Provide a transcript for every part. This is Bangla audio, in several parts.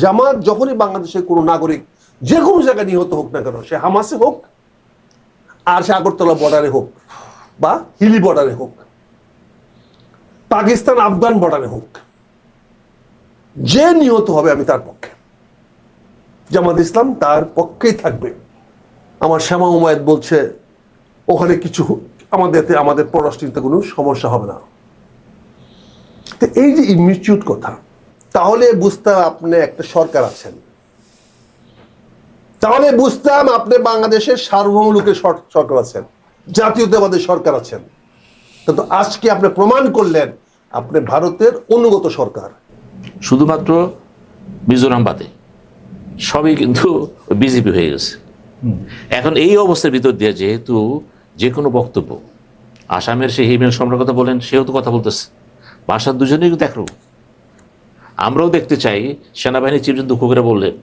জামাত যখনই বাংলাদেশের কোনো নাগরিক যে কোনো জায়গায় নিহত হোক না কেন, সে হামাসে হোক আর সে আগরতলা বর্ডারে হোক বা হিলি বর্ডারে হোক, পাকিস্তান আফগান বর্ডারে হোক, যে নিহত হবে আমি তার পক্ষে, জামাত ইসলাম তার পক্ষেই থাকবে। আমার শ্যামা উমায়েত বলছে ওখানে কিছু আমাদের পররাষ্ট্রনীতিতে কোনো সমস্যা হবে না। তো এই যে ইমিউট কথা, তাহলে বুঝতাম আপনি একটা সরকার আছেন, তাহলে বুঝতাম আপনি বাংলাদেশের সার্বভৌম লোকের সরকার আছেন, জাতীয়তাবাদী সরকার আছেন। কিন্তু আজকে আপনি প্রমাণ করলেন আপনি ভারতের অনুগত সরকার। শুধুমাত্র মিজোরাম বাদে সবই কিন্তু বিজেপি হয়ে গেছে। এখন এই অবস্থার ভিতর দিয়ে যেহেতু যে কোনো বক্তব্য, আসামের সে হিমেল সম্রাট কথা বলেন, সেও তো কথা বলতেছে, ভাষার দুজনেই কিন্তু একরকম। আমরাও দেখতে চাই, সেনাবাহিনীর চিফ দুঃখ করে বললেন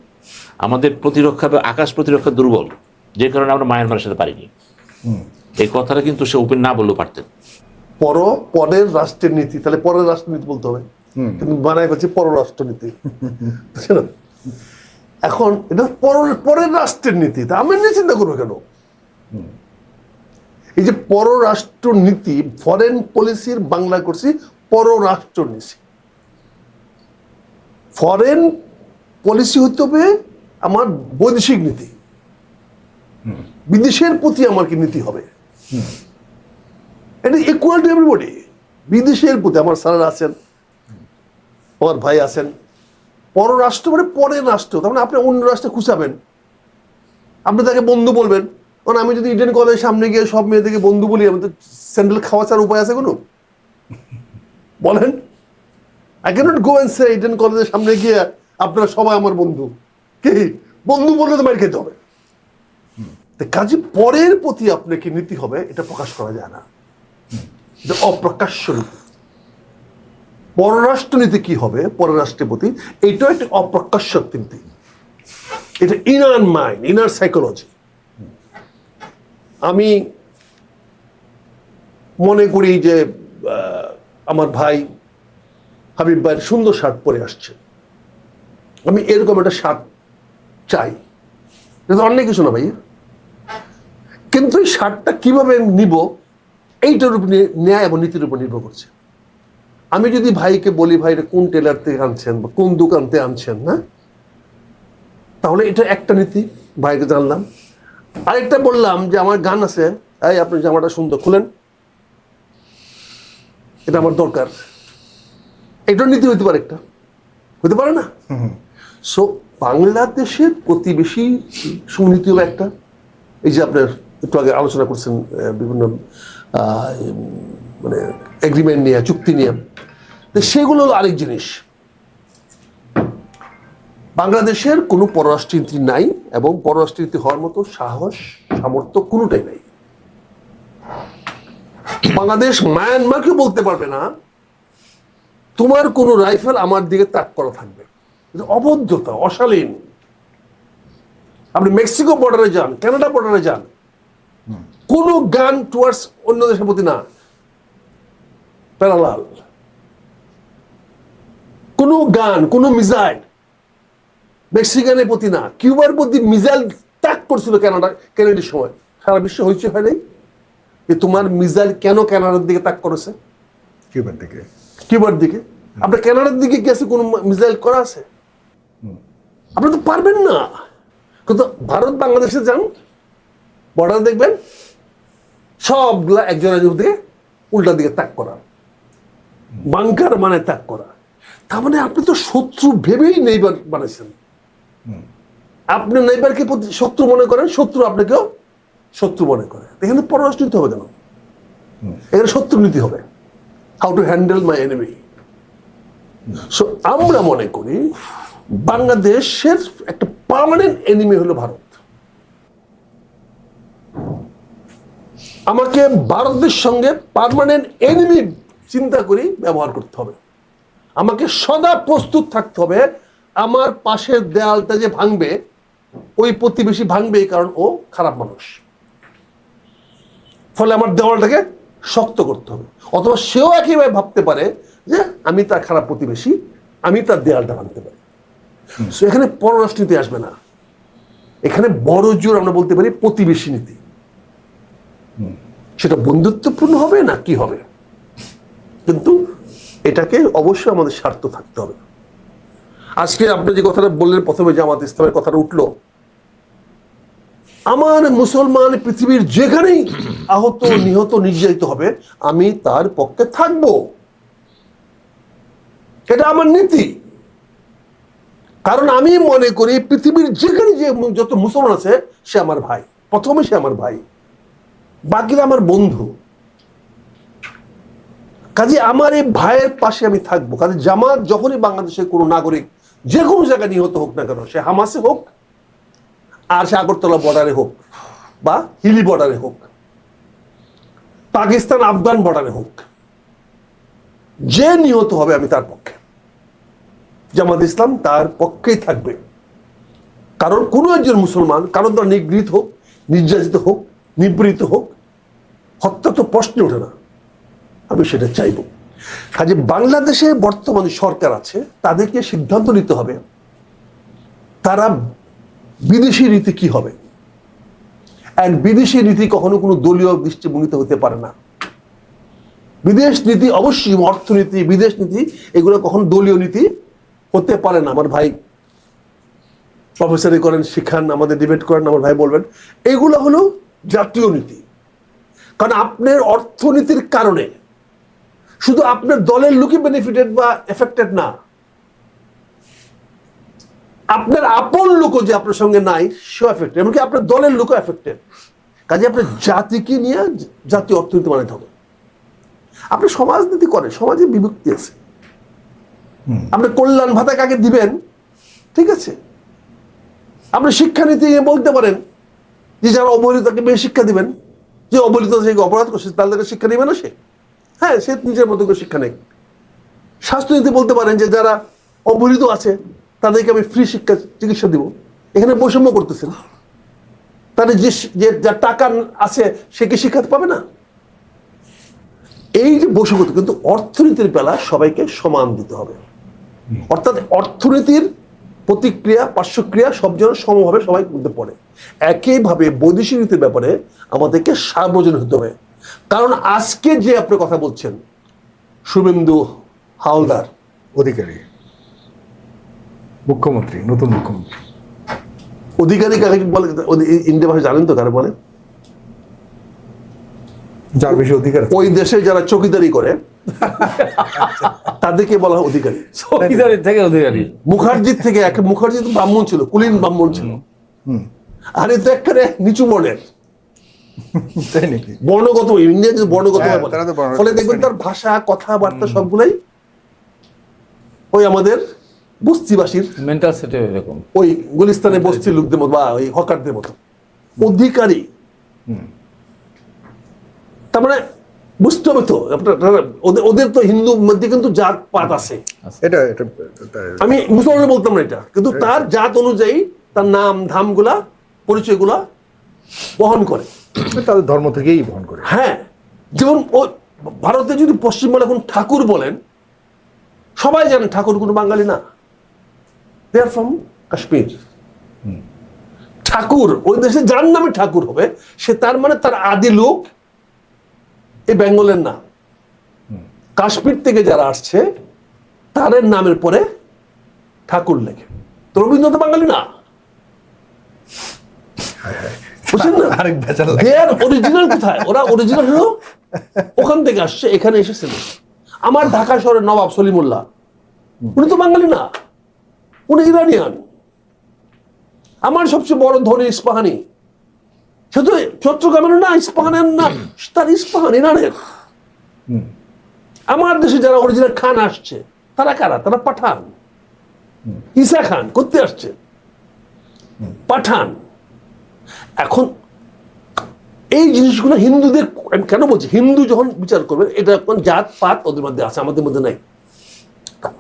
আমাদের প্রতিরক্ষা বা আকাশ প্রতিরক্ষা দুর্বল, যে কারণে আমরা মায়ানমারের সাথে পারিনি। এই কথাটা কিন্তু সে ওপেন না বললেও পারতেন। পরের রাষ্ট্রের নীতি, তাহলে পরের রাষ্ট্রনীতি বলতে হবে, কিন্তু বানাই ফেলছে পররাষ্ট্রনীতি। বুঝছেন? এখন এটা পরের রাষ্ট্রের নীতি, তা আমি নিয়ে চিন্তা করবো কেন? এই যে পররাষ্ট্র নীতি, ফরেন পলিসির বাংলা করছি পররাষ্ট্র নীতি। ফরেন পলিসি হতে হবে আমার বৈদেশিক নীতি, বিদেশের প্রতি আমার কি নীতি হবে, এটা ইকুয়াল টু এভরিবডি। বিদেশের প্রতি আমার স্যার আছেন, আমার ভাই আছেন, পররাষ্ট্র মানে পরের রাষ্ট্র, তার মানে আপনি অন্য রাষ্ট্রে খুঁচাবেন, আপনি তাকে বন্ধু বলবেন। কারণ আমি যদি ইডেন কলেজের সামনে গিয়ে সব মেয়েদেরকে বন্ধু বলি, আমি তো স্যান্ডেল খাওয়া ছাড়া উপায় আছে কোনো? বলেন, I cannot go and say Eden কলেজের সামনে গিয়ে আপনারা সবাই আমার বন্ধু। কি বন্ধু বললে তো মার খেতে হবে। কাজে পরের প্রতি আপনার কি নীতি হবে এটা প্রকাশ করা যায় না, এটা অপ্রকাশ্য নীতি। পররাষ্ট্রনীতি কি হবে পররাষ্ট্রের প্রতি, এইটাও একটা অপ্রকাশ্য নীতি। এটা ইনার মাইন্ড, ইনার সাইকোলজি। আমি মনে করি যে আমার ভাই হাবিব ভাইয়ের সুন্দর শার্ট পরে আসছে, আমি এরকম একটা শার্ট চাই। এটা অনেক কিছু না ভাই, কিন্তু এই শার্টটা কিভাবে নিব এইটার উপর ন্যায় এবং নীতির উপর নির্ভর করছে। আমি যদি ভাইকে বলি ভাই এটা কোন টেলার থেকে আনছেন বা কোন দোকান থেকে আনছেন, না, তাহলে এটা একটা নীতি, ভাইকে জানলাম। আরেকটা বললাম যে আমার গান আছে, এই আপনি জামাটা সুন্দর, খুলেন, এটা আমার দরকার, এটার নীতি হইতে পারে, একটা হইতে পারে না? সো বাংলাদেশের প্রতিবেশী নীতি হবে একটা, এই যে আপনার একটু আগে আলোচনা করছেন বিভিন্ন মানে এগ্রিমেন্ট নিয়ে, চুক্তি নিয়ে, সেগুলো আরেক জিনিস। বাংলাদেশের কোনো পররাষ্ট্রনীতি নাই এবং পররাষ্ট্রনীতি হওয়ার মতো সাহস সামর্থ্য কোনোটাই নাই। বাংলাদেশ মায়ানমারকে বলতে পারবে না তোমার কোনো রাইফেল আমার দিকে তাক করা থাকবে, অবদ্ধতা, অশালীন। আপনি মেক্সিকো বর্ডারে যান, কানাডা বর্ডারে যান, কোনো গান টুয়ার্ডস অন্য দেশের প্রতি না, প্যারালাল। কোনো গান, কোনো মিসাইল মেক্সিকানের প্রতি না, কিউবার প্রতি মিসাইল তাক করছিল কেনেডির সময়। সারা বিশ্ব হইচই হয় নাই যে তোমার মিসাইল কেন কানাডার দিকে তাক করেছে, কিউবার দিকে। আপনার কানাডার দিকে গেছে কোনো মিসাইল করা আছে? আপনি তো পারবেন না। কিন্তু ভারত বাংলাদেশে যান, বর্ডার দেখবেন সবগুলা একজনের দিকে উল্টা দিকে তাক করা, বাংকার মানে তাক করা। তার মানে আপনি তো শত্রু ভেবেই নেইবার বানাইছেন। আপনি নেইবারকে শত্রু মনে করেন, শত্রু আপনাকেও শত্রু মনে করে। এখানে পররাষ্ট্রনীতি হবে কেন? এখানে শত্রু নীতি হবে, how to handle my enemy. So আমরা মনে করি বাংলাদেশের একটা পার্মানেন্ট এনিমি হলো ভারত। আমাকে ভারতের সঙ্গে পার্মানেন্ট এনিমি চিন্তা করি ব্যবহার করতে হবে। আমাকে সদা প্রস্তুত থাকতে হবে, আমার পাশের দেয়ালটা যে ভাঙবে, ওই প্রতিবেশী ভাঙবে এই কারণ ও খারাপ মানুষ, ফলে আমার দেওয়ালটাকে শক্ত করতে হবে। অথবা সেও একইভাবে ভাবতে পারে যে আমি তার খারাপ প্রতিবেশী, আমি তার দেয়ালটা ভাঙতে পারি। So এখানে পররাষ্ট্রনীতি আসবে না, এখানে বড় জোর আমরা বলতে পারি প্রতিবেশী নীতি। সেটা বন্ধুত্বপূর্ণ হবে না কি হবে, কিন্তু এটাকে অবশ্যই আমাদের স্বার্থ থাকতে হবে। আজকে আপনি যে কথাটা বললেন প্রথমে, জামাত ইসলামের কথাটা উঠলো, আমার মুসলমান পৃথিবীর যেখানেই আহত নিহত নির্যাতিত হবে আমি তার পক্ষে থাকবো, এটা আমার নীতি। কারণ আমি মনে করি পৃথিবীর যেখানে যে যত মুসলমান আছে সে আমার ভাই, প্রথমে সে আমার ভাই, বাকিরা আমার বন্ধু। কাজে আমার এই ভাইয়ের পাশে আমি থাকবো। কাজে জামাত যখনই বাংলাদেশের কোনো নাগরিক যে কোনো জায়গায় নিহত হোক না কেন, সে হামাসে হোক আর সে আগরতলা বর্ডারে হোক বা হিলি বর্ডারে হোক, পাকিস্তান আফগান বর্ডারে হোক, যে নিহত হবে আমি তার পক্ষে, জামাত ইসলাম তার পক্ষেই থাকবে। কারণ কোনো একজন মুসলমান কারণ দ্বারা নিগৃহীত হোক, নির্যাতিত হোক, নিপীড়িত হোক, হত্যা তো প্রশ্ন ওঠে না, আমি সেটা চাইব। কাজে বাংলাদেশে বর্তমানে সরকার আছে, তাদেরকে সিদ্ধান্ত নিতে হবে তারা বিদেশি নীতি কি হবে। এন্ড বিদেশি নীতি কখনো কোনো দলীয় দৃষ্টিভঙ্গিতে হতে পারে না। বিদেশ নীতি অবশ্যই অর্থনীতি, বিদেশ নীতি এগুলো কখনো দলীয় নীতি হতে পারে না। আমার ভাই প্রফেসরি করেন, শিখান, আমাদের ডিবেট করেন, আমার ভাই বলবেন এগুলো হলো জাতীয় নীতি। কারণ আপনার অর্থনীতির কারণে শুধু আপনার দলের লোকই বেনিফিটেড বা এফেক্টেড না, আপনার আপন লোকও যে আপনার সঙ্গে নাই সেও এফেক্টেড, এমনকি আপনার দলের লোকও এফেক্টেড। কাজে আপনার জাতিকে নিয়ে জাতীয় অর্থনীতি বানাতে হবে। আপনি সমাজনীতি করেন, সমাজে বিভক্তি আছে, আপনি কল্যাণ ভাতা কাকে দিবেন, ঠিক আছে, আপনি শিক্ষানীতি বলতে পারেন যে যারা অবহেলিত তাকে বেশি শিক্ষা দিবেন, যে অবহেলিত সে অপরাধ করছে তাদেরকে শিক্ষা দিবে না সে, হ্যাঁ সে নিজের মতো করে শিক্ষা নেই। স্বাস্থ্যনীতি বলতে পারেন যে যারা অবহেলিত আছে তাদেরকে আমি ফ্রি শিক্ষা চিকিৎসা দিব। এখানে বৈষম্য করতেছেন, তাদের যে যার টাকা আছে সে কি শিক্ষাতে পাবে না? এই যে বৈষম্য, কিন্তু অর্থনীতির বেলা সবাইকে সমান দিতে হবে। অর্থাৎ অর্থনীতির প্রতিক্রিয়া পার্শ্বক্রিয়া সব যেন সমভাবে সবাই মধ্যে পড়ে। একইভাবে বৈদেশিক নীতির ব্যাপারে আমাদেরকে সার্বজনীন হতে হবে। কারণ আজকে যে আপনি কথা বলছেন শুভেন্দু হাওলাদার অধিকারী মুখ্যমন্ত্রী, নতুন মুখ্যমন্ত্রী, অধিকারী কাকে বলে ইন্ডিয়া ভাষা জানেন তো কারে বলে? যার বেশি অধিকার আছে। ওই দেশে যারা চৌকিদারি করে তাদেরকে বলা হয় অধিকারী। চৌকিদারি থেকে অধিকারী। মুখার্জির থেকে মুখার্জি তো ব্রাহ্মণ ছিল, কুলীন ব্রাহ্মণ ছিল, আর এ তো একেবারে নিচু বর্ণের, তাই নাকি? বর্ণগত ইন্ডিয়া কিন্তু বর্ণগত হ্যাঁ, ব্যাপার। তারা তো বর্ণগত। ফলে দেখবেন তার ভাষা কথাবার্তা সবগুলাই ওই আমাদের বস্তিবাসীর মেন্টাল সেটে এরকম। ওই গুলিস্তানে বস্তির লোকদের মতো বা ওই হকারদের মতো অধিকারী। তার মানে বুঝতে হবে তো ওদের তো হিন্দু মধ্যে কিন্তু জাত পাত আছে। এটা আমি মুসলমান বলতাম না এটা, কিন্তু তার জাত অনুযায়ী তার নাম ধাম গুলা পরিচয় গুলা বহন করে, তাদের ধর্ম থেকেই বহন করে। হ্যাঁ, যেমন ভারতে যদি পশ্চিমবঙ্গে এখন ঠাকুর বলেন, সবাই জানেন ঠাকুর কোনো বাঙালি না, দে আর ফ্রম কাশ্মীর। ঠাকুর ওই দেশে যার নামে ঠাকুর হবে সে তার মানে তার আদি লোক এই বেঙ্গলের না, কাশ্মীর থেকে যারা আসছে তাদের নামের পরে ঠাকুর লেখে। তো রবীন্দ্রনাথ বাঙালি না, বুঝছেন না? আরেক বেচার অরিজিনাল কোথায়? ওরা অরিজিনাল হলো ওখান থেকে আসছে, এখানে এসেছিল। আমার ঢাকা শহরের নবাব সলিমুল্লাহ উনি তো বাঙালি না, উনি ইরানিয়ান। আমার সবচেয়ে বড় ধনী ইস্পাহানি, সে তো চট্টগ্রামের না, ইস্পাহানের না, তার ইস্পাহান ইরানের। আমার দেশে যারা অরিজিনাল খান আসছে তারা কারা? তারা পাঠান। ঈসা খান করতে আসছে, পাঠান। এখন এই জিনিসগুলো হিন্দুদের, আমি কেন বলছি হিন্দু যখন বিচার করবেন, এটা কোন জাত পাত ওদের মধ্যে আছে, আমাদের মধ্যে নাই।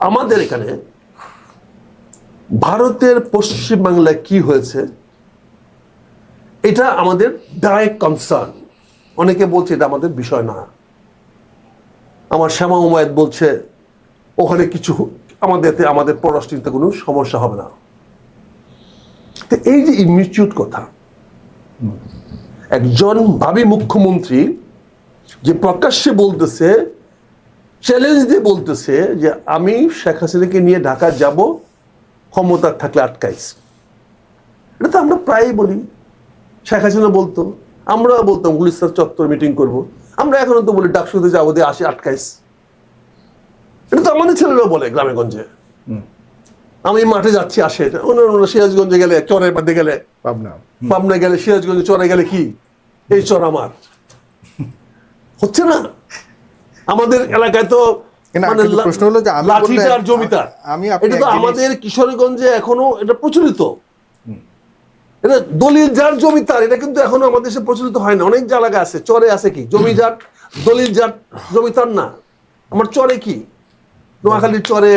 আমাদের এখানে ভারতের পশ্চিম বাংলায় কি হয়েছে এটা আমাদের ডাইরেক্ট কনসার্ন। অনেকে বলছে এটা আমাদের বিষয় না। আমার শ্যামা উমায়ত বলছে ওখানে কিছু, আমাদের পররাষ্ট্রনীতিতে কোনো সমস্যা হবে না। তো এই যে ইমিউট কথা, একজন ভাবী মুখ্যমন্ত্রী যে প্রকাশ্যে বলতেছে, চ্যালেঞ্জ দিয়ে বলতেছে যে আমি শেখ হাসিনাকে নিয়ে ঢাকা যাব, ক্ষমতা থাকলে আটকাইস। এটা তো আমরা প্রায়ই বলি, শেখ হাসিনা বলতো, আমরা বলতাম গুলিস্তান চত্বর মিটিং করব, আমরা এখনো তো বলি ডাকসুতে যাবো দিয়ে আসি আটকাইস। এটা তো আমাদের ছেলেরাও বলে গ্রামে গঞ্জে, আমি মাঠে যাচ্ছি আসে। ওনারা সিরাজগঞ্জে গেলে চরের মধ্যে গেলে, পাবনা গেলে সিরাজগঞ্জে চরে গেলে কি এই চর আমার হচ্ছে না। আমাদের এলাকায় তো মানে প্রশ্ন হলো যে আমি লাঠিটার জমিদার, আমি এটা তো আমাদের কিশোরগঞ্জে এখনো এটা প্রচলিত। এটা দলিল যার জমিদার, এটা কিন্তু এখনো আমাদের দেশে প্রচলিত হয় না। অনেক জায়গা আছে চরে আছে কি জমিদার, দলিল যার জমিদার না। আমার চরে কি নোয়াখালীর চরে,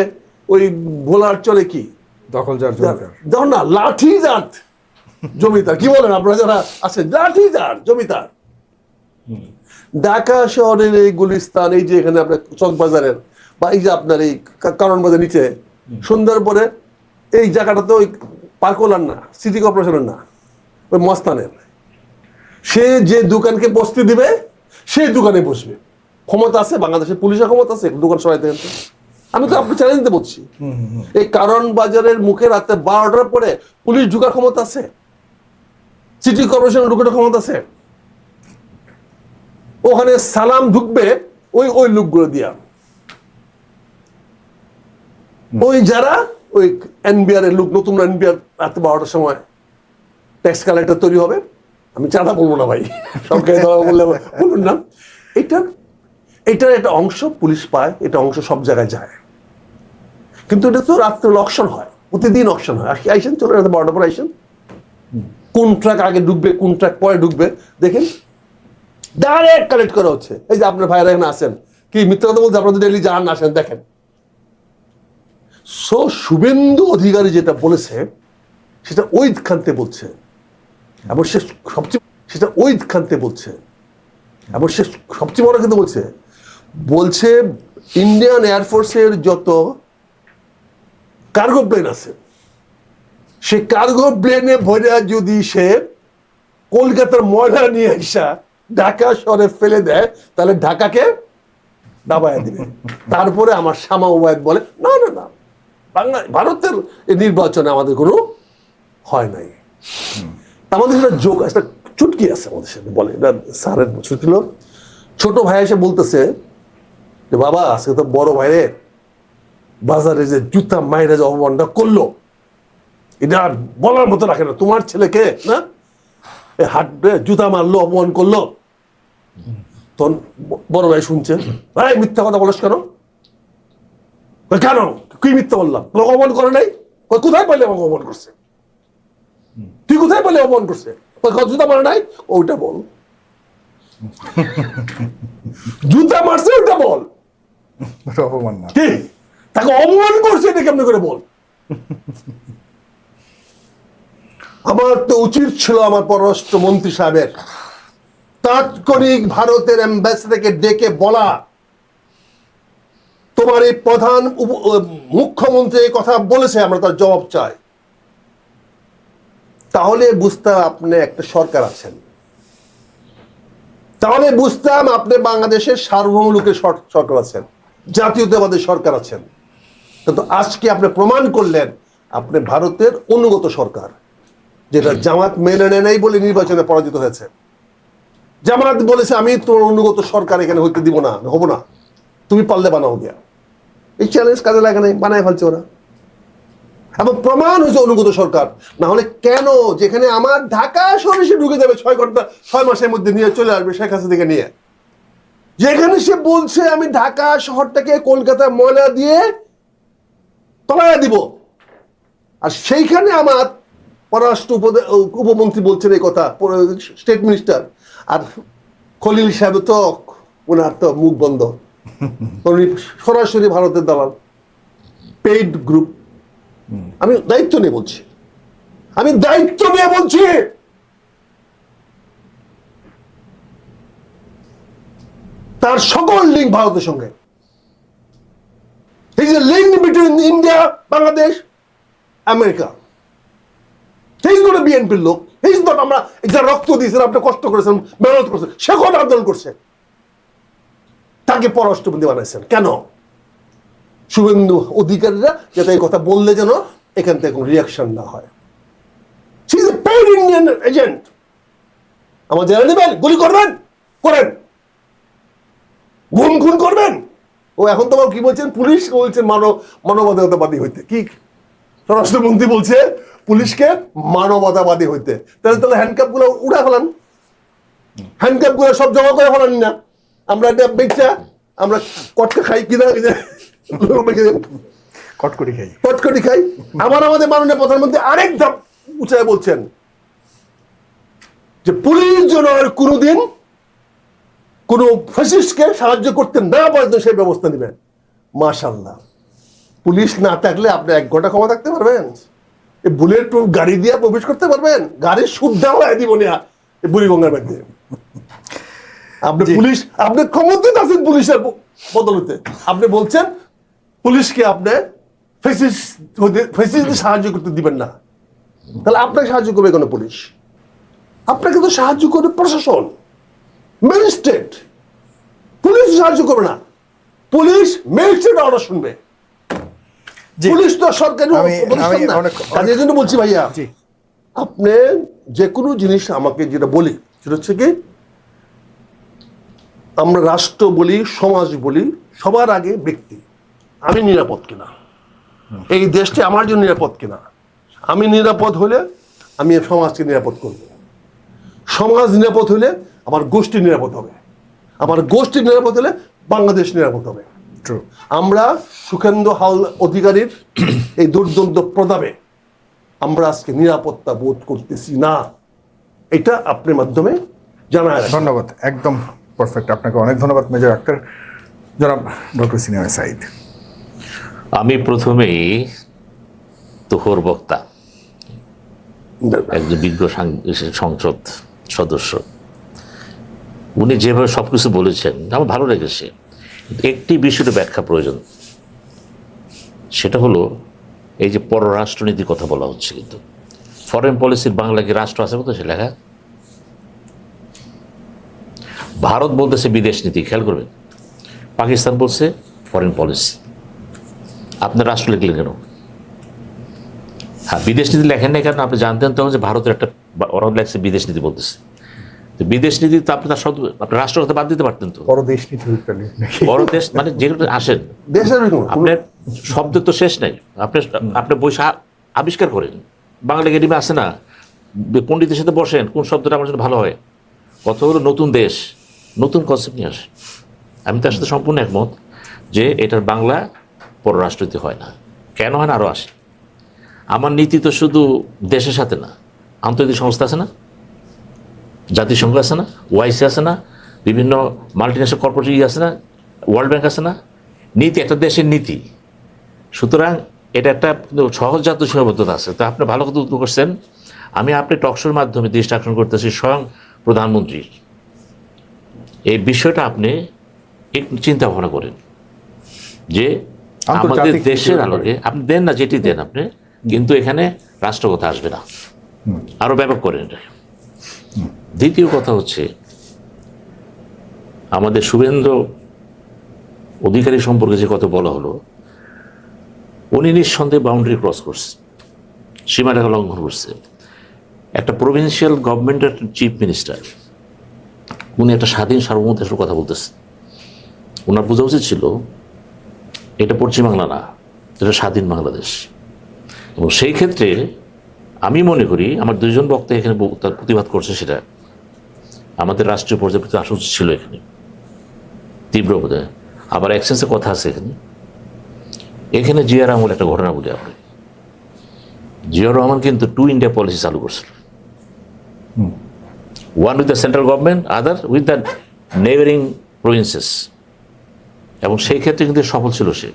ওই ভোলার চরে কি দখল যার জমিদার, দেখুন না লাঠি জাত জমিদার। কি বলেন আপনারা যারা আছেন, লাঠি জাত জমিদার। ঢাকা শহরের এই গুলিস্তান, এই যে এখানে আপনার চকবাজারের বা এই যে আপনার এই কারণ বাজার নিচে সন্ধ্যার পরে এই জায়গাটা তো ওই পার্কোলার না, সিটি কর্পোরেশনের না, ওই মস্তানের। সে যে দোকানকে বসতে দিবে সেই দোকানে বসবে। ক্ষমতা আছে বাংলাদেশের পুলিশের ক্ষমতা আছে দোকান সরাইতে। আমি তো আপনি চ্যালেঞ্জ দিতে বলছি, এই কারণ বাজারের মুখে রাতে 12টার পরে পুলিশ ঢুকার ক্ষমতা আছে, সিটি কর্পোরেশনের ঢুকার ক্ষমতা আছে। ওখানে সালাম ঢুকবে ওই লোকগুলো দিয়া, ওই যারা ওই এনবিআর এর লোক, নতুন এনবিআর রাতে 12টার সময় ট্যাক্স কালেক্টর তৈরি হবে। আমি চাঁদা বলবো না ভাই, সরকারি দল বললে বলুন না। এটার একটা অংশ পুলিশ পায়, এটা অংশ সব জায়গায় যায়। কিন্তু এটা তো রাত্রে অকশন হয়, প্রতিদিন অকশন হয়। আইসেন চলে রাতে 12টার পর আইসেন, কোন ট্রাক আগে ঢুকবে কোন ট্রাক পরে ঢুকবে দেখেন, ডাইরেক্ট কালেক্ট করা হচ্ছে। এই যে আপনার ভাইরা এখানে আসেন, কি মিথ্যা কথা বলতে আপনাদের ডেলি যান আসেন দেখেন। সো শুভেন্দু অধিকারী যেটা বলেছে সেটা ওইখানতে বলছে, এবং সে সবচেয়ে বড় কিন্তু বলছে ইন্ডিয়ান এয়ারফোর্সের যত কার্গো প্লেন আছে, সে কার্গো প্লেনে ভরে যদি সে কলকাতার ময়লা নিয়ে আসা ঢাকা শহরে ফেলে দেয়, তাহলে ঢাকাকে দাবায় দিবে। তারপরে আমার শামা ওবায়দ বলে না না না, ভারতের নির্বাচনে আমাদের কোনো হয় নাই। আমাদের একটা জোক, একটা চুটকি আছে আমাদের সাথে বলে, এটা স্যারের ছিল। ছোট ভাই এসে বলতেছে যে বাবা আজকে তো বড় ভাইরে বাজারে যে জুতা মাইরে যে অপমানটা করলো, এটা আর বলার মতো রাখে না। তোমার ছেলেকে না হাটে জুতা মারলো, অপমান করলো। তখন বড় ভাই শুনছে, ভাই মিথ্যা কথা বলিস কেন? কেন কি মিথ্যা বললাম? অপমান করে নাই? কোথায় পাইলে আমাকে অপমান করছে? তুই কোথায় পাইলে অপমান করছে? জুতা মারে নাই, ওইটা বল। জুতা মারছে ওইটা বল, অপমান না। কি তাকে অপমান করছে এটা কেমন করে বল? আমার তো উচিত ছিল আমার পররাষ্ট্র মন্ত্রী সাহেবের তাৎক্ষণিক ভারতের অ্যাম্বাসেডারকে ডেকে বলা, তোমার এই প্রধান মুখ্যমন্ত্রী এই কথা বলেছে, আমরা তার জবাব চাই। তাহলে বুঝতাম আপনি একটা সরকার আছেন, তাহলে বুঝতাম আপনি বাংলাদেশের সার্বভৌম লোকের সরকার আছেন, জাতীয়তাবাদী সরকার আছেন। কিন্তু আজকে আপনি প্রমাণ করলেন আপনি ভারতের অনুগত সরকার, যেটা জামাত মেনে নেয় নাই বলে নির্বাচনে পরাজিত হয়েছে। জামাত বলেছে আমি তোমার অনুগত সরকার এখানে হইতে দিব না, হবো না, তুমি পারলে বানাও গিয়া। এই চ্যালেঞ্জ কাজে লাগে নাই, বানায় ফেলছে ওরা, এবং প্রমাণ হয়েছে অনুগত সরকার। না হলে কেন, যেখানে আমার ঢাকা শহরে সে ঢুকে যাবে 6 মাসের মধ্যে নিয়ে চলে আসবে শেখ হাসিনা থেকে নিয়ে, যেখানে সে বলছে আমি ঢাকা শহরটাকে কলকাতা ময়লা দিয়ে তলায় দিব, আর সেইখানে আমার পররাষ্ট্র উপমন্ত্রী বলছেন এই কথা, স্টেট মিনিস্টার। আর খলিল সাহেব তো ওনার তো মুখ বন্ধ, উনি সরাসরি ভারতের দালাল, পেইড গ্রুপ। আমি দায়িত্ব নিয়ে বলছি, তার সকল লিঙ্ক ভারতের সঙ্গে। He is a link between India, Bangladesh, America. He is not a বিএনপির লোক। হি ইজ নট, আমরা যা রক্ত দিয়েছেন, আপনি কষ্ট করেছেন, মেহনত করেছেন, সে কোন আন্দোলন করছে? তাকে পররাষ্ট্রমন্ত্রী বানাইছেন কেন? শুভেন্দু অধিকারীরা যাতে এই কথা বললে যেন এখান থেকে কোনো রিয়াকশন না হয়। She is a paid Indian agent. আমার জেলে নেবেন, গুলি করবেন, করেন, খুন করবেন। ও এখন তো কি বলছেন, পুলিশ বলছেন মানবতাবাদী হইতে। কি স্বরাষ্ট্রমন্ত্রী বলছে পুলিশকে মানবতাবাদী হইতে। তাহলে হ্যান্ডকাপ গুলো উড়া ফেলান, হ্যান্ডকাপ গুলো সব জমা করে ফেলান না। আমরা এটা বেচা আমরা কটকা খাই কিনা, কটকটি খাই। আমাদের মাননীয় প্রধানমন্ত্রী আরেক ধাপ উঁচায় বলছেন যে পুলিশ যেন আর কোনোদিন কোন ফ্যাসিস্টকে সাহায্য করতে না পারে সেই ব্যবস্থা নেবেন। মাশাআল্লাহ, পুলিশ না থাকলে আপনি 1 ঘন্টা ক্ষমা থাকতে পারবেন? এই বুলেট প্রুফ গাড়ি দিয়ে প্রবেশ করতে পারবেন? গাড়ির সুদ্ধা হয়ে দিব না বুড়িগঙ্গার মধ্যে। আপনি পুলিশ, আপনি ক্ষমতা আছেন পুলিশের বদলতে। আপনি বলছেন পুলিশকে আপনি ফ্যাসিস্ট সাহায্য করতে দিবেন না। তাহলে আপনাকে সাহায্য করবে কেন পুলিশ? আপনাকে তো সাহায্য করবে প্রশাসন, ম্যাজিস্ট্রেট। পুলিশ সাহায্য করবে না, পুলিশ ম্যাজিস্ট্রেট অর্ডার শুনবে। পুলিশ তো সরকারি প্রতিষ্ঠান না। কাজের জন্য বলছি ভাইয়া, আপনি যে কোনো জিনিস আমাকে যেটা বলি সেটা হচ্ছে কি, আমরা রাষ্ট্র বলি, সমাজ বলি, সবার আগে ব্যক্তি। আমি নিরাপদ কিনা, এই দেশটি আমার জন্য নিরাপদ কিনা। আমি নিরাপদ হলে আমি সমাজকে নিরাপদ করব, সমাজ নিরাপদ হলে আমার গোষ্ঠী নিরাপদ হবে, আমার গোষ্ঠী নিরাপদ হলে বাংলাদেশ নিরাপদ হবে। আমরা সুখেন্দু অধিকারীর এই দুর্দান্ত প্রতাপে আমরা আজকে নিরাপত্তা বোধ করতেছি না। এটা আপনার মাধ্যমে জানায়। ধন্যবাদ, একদম পারফেক্ট। আপনাকে অনেক ধন্যবাদ মেজর আক্তার। জনাব ডক্টর সিনিয়র সাইদ। আমি প্রথমেই তোহর বক্তা, একজন বিজ্ঞ সংসদ সদস্য, উনি যেভাবে সবকিছু বলেছেন আমার ভালো লেগেছে। একটি বিষয়ের ব্যাখ্যা প্রয়োজন, সেটা হলো এই যে পররাষ্ট্রনীতির কথা বলা হচ্ছে, কিন্তু ফরেন পলিসির বাংলা কি রাষ্ট্র আছে বলতে সে লেখা? ভারত বলতেছে বিদেশ নীতি, খেয়াল করবেন। পাকিস্তান বলছে ফরেন পলিসি। আপনার রাষ্ট্র লিখলেন কেন? হ্যাঁ, বিদেশ নীতি লেখেন না কারণ আপনি জানতেন তখন যে ভারতের একটা, ওরা লেখছে বিদেশ নীতি বলতেছে। তো বিদেশ নীতি তো আপনি তার শব্দ, আপনার রাষ্ট্র কথা বাদ দিতে পারতেন তো। পরদেশ নীতি, পরদেশ মানে যেগুলো আসেন আপনার শব্দের তো শেষ নাই। আপনি বই আবিষ্কার করেন, বাংলা একাডেমি আছে না, পণ্ডিতের সাথে বসেন, কোন শব্দটা আমার জন্য ভালো হয়। কথা হলো নতুন দেশ, নতুন কনসেপ্ট নিয়ে আসে। আমি তার সাথে সম্পূর্ণ একমত যে এটার বাংলা পররাষ্ট্রনীতি হয় না। কেন হয় না আরও আসে। আমার নীতি তো শুধু দেশের সাথে না, আন্তর্জাতিক সংস্থা আছে না, জাতিসংঘ আছে না, ওআইসি আছে না, বিভিন্ন মাল্টিন্যাশনাল কর্পোরেট আছে না, ওয়ার্ল্ড ব্যাংক আছে না। নীতি একটা দেশের নীতি, সুতরাং এটা একটা সহজজাত সীমাবদ্ধতা আছে। তো আপনি ভালো কথা উত্তর করছেন। আমি আপনি টকশোর মাধ্যমে দৃষ্টি আকর্ষণ করতেছি স্বয়ং প্রধানমন্ত্রীর এই বিষয়টা আপনি একটু চিন্তা ভাবনা করেন যে আমাদের দেশের আলোকে আপনি দেন না, যেটি দেন আপনি, কিন্তু এখানে রাষ্ট্র কথা আসবে না, আরো ব্যাপক করেন এটা। দ্বিতীয় কথা হচ্ছে আমাদের শুভেন্দু অধিকারী সম্পর্কে যে কথা বলা হলো, উনি নিঃসন্দেহে বাউন্ডারি ক্রস করছে, সীমারেখা লঙ্ঘন করছে। একটা প্রভিন্সিয়াল গভর্নমেন্টের চিফ মিনিস্টার, উনি একটা স্বাধীন সার্বভৌম দেশের কথা বলতেছে। ওনার বোঝা উচিত ছিল এটা পশ্চিমবাংলা না, এটা স্বাধীন বাংলাদেশ। এবং সেই ক্ষেত্রে আমি মনে করি আমার দুইজন বক্তা এখানে তার প্রতিবাদ করছে, সেটা আমাদের রাষ্ট্রীয় পর্যায়ে প্রতি আসা উচিত ছিল এখানে তীব্র বোধহয়। আবার এক্সেন্সের কথা আছে এখানে। এখানে জিয়া রহমান একটা ঘটনা বলি আপনি, জিয়া রহমান কিন্তু 2 ইন্ডিয়া পলিসি চালু করছিল, one with the central government, other with the neighbouring provinces. এবং সেই ক্ষেত্রে কিন্তু সফল ছিল সে,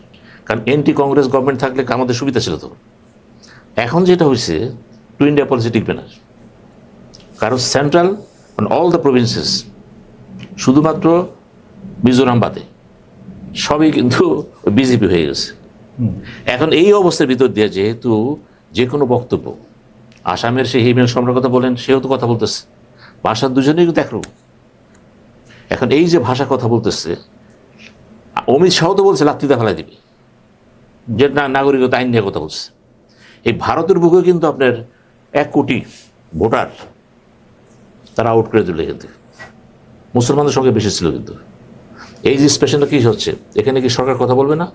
কারণ এন্টি কংগ্রেস গভর্নমেন্ট থাকলে আমাদের সুবিধা ছিল তখন। এখন যেটা হয়েছে 2 ইন্ডিয়া পলিসি টিকবে না, কারণ central on all the provinces, শুধুমাত্র মিজোরাম বাদে সবই কিন্তু বিজেপি হয়ে গেছে। এখন এই অবস্থার ভিতর দিয়ে যেহেতু যে কোনো বক্তব্য, আসামের সেই হিমেল সম্রাটের কথা বলেন, সেও তো কথা বলতেছে, ভাষা দুজনেই কিন্তু একরকম। এখন এই যে ভাষা কথা বলতেছে, অমিত শাহ তো বলছে লাত্তিতে ফেলাই দিবে, যে নাগরিকতা আইন নিয়ে কথা বলছে। এই ভারতের বুকে কিন্তু আপনার 1 কোটি ভোটার তারা আউট করে দিল, কিন্তু মুসলমানদের সঙ্গে বেশি ছিল। কিন্তু এই যে স্পেশালটা কী হচ্ছে, এখানে কি সরকার কথা বলবে না?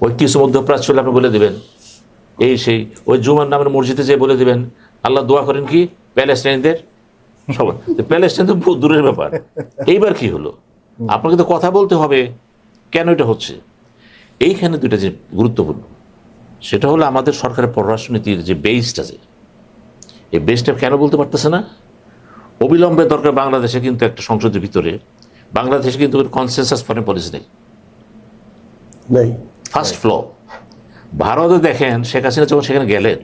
ওই কিছু মধ্যপ্রাচ্য হলে আপনি বলে দেবেন এই সেই, ওই জুমার নামের মসজিদে যেয়ে বলে দেবেন আল্লাহ দোয়া করেন কি প্যালেস্টাইনদের, সবাই প্যালেস্টাইন তো বহু দূরের ব্যাপার। এইবার কি হলো, আপনাকে তো কথা বলতে হবে কেন এটা হচ্ছে। এইখানে দুইটা যে গুরুত্বপূর্ণ, সেটা হলো আমাদের সরকারের পররাষ্ট্রনীতির যে বেসটা, যে এই বেসটা কেন বলতে পারতেছে না? অবিলম্বে দরকার বাংলাদেশে কিন্তু একটা সংসদের ভিতরে, বাংলাদেশে কিন্তু কনসেনসাস ফরেন পলিসি নেই, নাই। First flaw. ভারতে দেখেন শেখ হাসিনা যখন সেখানে গেলেন,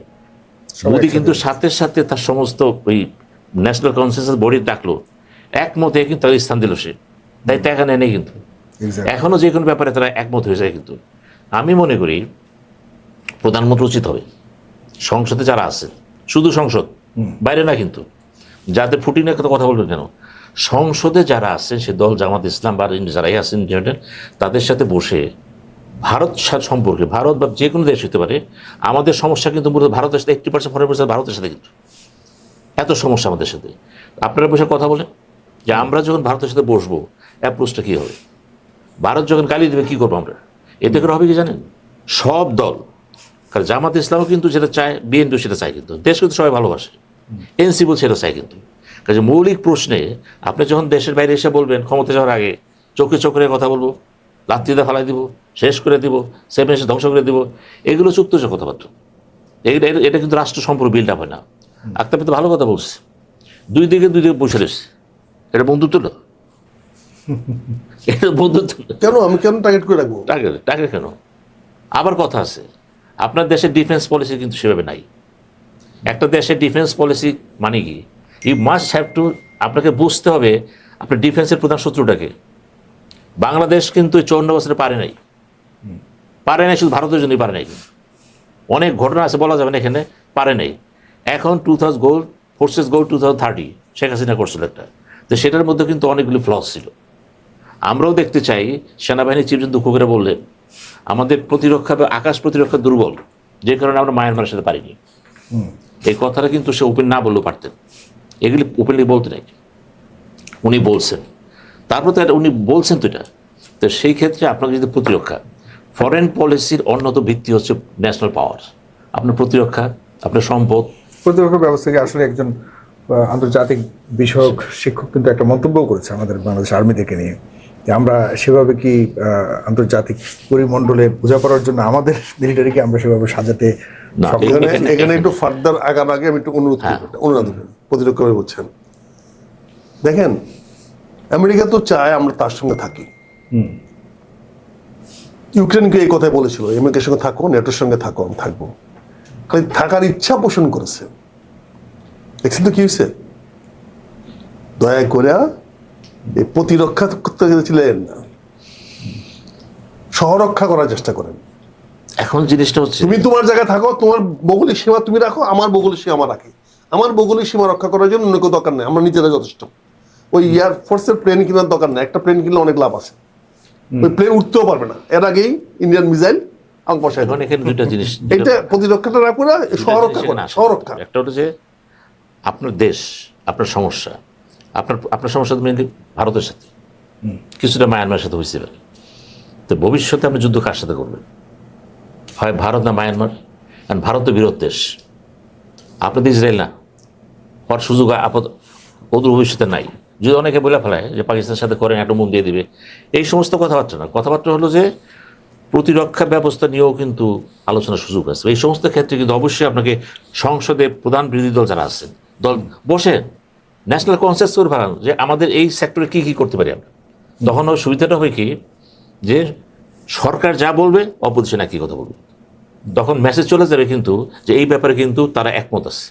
মোদি কিন্তু সাথে সাথে তার সমস্ত ওই ন্যাশনাল কনসেনসাস বডি ডাকলো, একমত হয়ে কিন্তু তাদের স্থান দিল সে, তাই তো এখানে নেই। কিন্তু এখনো যে কোনো ব্যাপারে তারা একমত হয়ে যায়। কিন্তু আমি মনে করি প্রধানমন্ত্রী উচিত হবে সংসদে যারা আছে, শুধু সংসদ, বাইরে না কিন্তু, যাদের ফুটিনে কথা বলবেন কেন, সংসদে যারা আছেন সে দল জামাত ইসলাম বা যারাই আছেন তাদের সাথে বসে ভারত সম্পর্কে, ভারত বা যে কোনো দেশ হতে পারে, আমাদের সমস্যা কিন্তু মূলত ভারতের সাথে 80% 40% ভারতের সাথে, কিন্তু এত সমস্যা আমাদের সাথে। আপনারা বসে কথা বলেন যে আমরা যখন ভারতের সাথে বসবো অ্যাপ্রোচটা কী হবে, ভারত যখন গালি দেবে কী করবো আমরা, এতে করে হবে কি জানেন, সব দল, কারণ জামাত ইসলামও কিন্তু যেটা চায়, বিএনপিও সেটা চায়, কিন্তু দেশ কিন্তু সবাই ভালোবাসে, এনসিপি সেটা চায়। কিন্তু কাজে মৌলিক প্রশ্নে আপনি যখন দেশের বাইরে এসে বলবেন ক্ষমতা যাওয়ার আগে চোখে চোখে কথা বলবো, লাত্তিতে ফালাই দিব, শেষ করে দিব, সেভেন ধ্বংস করে দিব, এগুলো চুক্তজ কথাবার্তা। এটা কিন্তু রাষ্ট্র সম্পর্ক বিল্ড আপ হয় না। আক্তার তো ভালো কথা বলছে, দুই দিকে বসে রয়েছে, এটা বন্ধুত্ব না, এটা বন্ধুত্ব কেন আমি কেন টার্গেট করে রাখবো? টাকা কেন? আবার কথা আছে, আপনার দেশের ডিফেন্স পলিসি কিন্তু সেভাবে নাই। একটা দেশের ডিফেন্স পলিসি মানে কি, ইউ মাস্ট হ্যাভ টু, আপনাকে বুঝতে হবে আপনার ডিফেন্সের প্রধান শত্রুটাকে। বাংলাদেশ কিন্তু 54 বছরে পারে নাই, শুধু ভারতের জন্যই পারে নাই। অনেক ঘটনা আছে বলা যাবে না এখানে, পারে নাই। এখন 2000 গোল ফোর্সেস গোল 2030 শেখ হাসিনা করছিল একটা, তো সেটার মধ্যে কিন্তু অনেকগুলি ফ্লস ছিল। আমরাও দেখতে চাই, সেনাবাহিনীর চিফ দুঃখ করে বললেন আমাদের প্রতিরক্ষা বা আকাশ প্রতিরক্ষা দুর্বল, যে কারণে আমরা মায়ানমারের সাথে পারিনি। এই কথাটা কিন্তু সে ওপেন না বললেও পারতেন, এগুলি ওপেনলি বলতে নাই, উনি বলছেন। তারপর তো উনি বলছেন তো এটা, তো সেই ক্ষেত্রে আপনাকে যদি প্রতিরক্ষা, ফরেন পলিসির অন্যতম ভিত্তি হচ্ছে ন্যাশনাল পাওয়ার, আপনার প্রতিরক্ষা, আপনার সম্পদ। প্রতিরক্ষা ব্যবস্থাকে আসলে একজন আন্তর্জাতিক বিষয়ক শিক্ষক কিন্তু একটা মন্তব্য করেছে আমাদের বাংলাদেশ আর্মি থেকে নিয়ে, যে আমরা সেভাবে কি আন্তর্জাতিক পরিমণ্ডলে বোঝাপড়ার জন্য আমাদের মিলিটারিকে আমরা সেভাবে সাজাতে না, সক্ষম। এখানে একটু ফার্দার আগার আগে আমি একটু অনুরোধ প্রতিরক্ষা করে বলছেন, দেখেন আমেরিকা তো চায় আমরা তার সঙ্গে থাকি। ইউক্রেনকে এই কথাই বলেছিল, আমেরিকার সঙ্গে থাকো, নেটোর সঙ্গে থাকো, আমি থাকবো। খালি থাকার ইচ্ছা পোষণ করেছে, দেখছেন তো কি হয়েছে। দয়া করে এই প্রতিরক্ষা করতে ছিলেন না, সহরক্ষা করার চেষ্টা করেন। এখন জিনিসটা হচ্ছে তুমি তোমার জায়গায় থাকো, তোমার ভৌগোলিক সীমা তুমি রাখো, আমার ভৌগোলিক সীমা আমার রাখি। আমার ভৌগোলিক সীমা রক্ষা করার জন্য অন্য কেউ দরকার নেই, আমরা নিজেরা যথেষ্ট। ওই এয়ারফোর্সের প্লেন কেনার দরকার নেই, একটা প্লেন কিনলে অনেক লাভ আছে। ওই প্লেন উঠতেও পারবে না, এর আগেই ইন্ডিয়ান মিসাইল আমাকে বসায়। এখন এখানে দুইটা জিনিস, এটা প্রতিরক্ষাটা না করে সহরক্ষা করে, সহরক্ষা। একটা হলো যে আপনার দেশ, আপনার সমস্যা, আপনার সমস্যা মেনলি ভারতের সাথে, কিছুটা মায়ানমারের সাথে হয়েছে। তো ভবিষ্যতে আপনি যুদ্ধ কার সাথে করবেন, হয় ভারত না মায়ানমার। কারণ ভারত তো বিরোধ দেশ, আপনাদের ইসরায়েল না, হওয়ার সুযোগ ওদের ভবিষ্যতে নাই। যদি অনেকে বলে ফেলায় যে পাকিস্তানের সাথে করেন, একটা মুখ দিয়ে দিবে, এই সমস্ত কথাবার্তা না। কথাবার্তা হলো যে প্রতিরক্ষা ব্যবস্থা নিয়েও কিন্তু আলোচনার সুযোগ আছে। এই সমস্ত ক্ষেত্রে কিন্তু অবশ্যই আপনাকে সংসদে প্রধান বিরোধী দল যারা আছেন, দল বসে ন্যাশনাল কনসেন্সাস করে ফেলানো যে আমাদের এই সেক্টরে কী কী করতে পারি আমরা। তখন সুবিধাটা হয় কি, যে সরকার যা বলবে অপোজিশন একই কথা বলবে, তখন মেসেজ চলে যাবে কিন্তু যে এই ব্যাপারে কিন্তু তারা একমত আছে।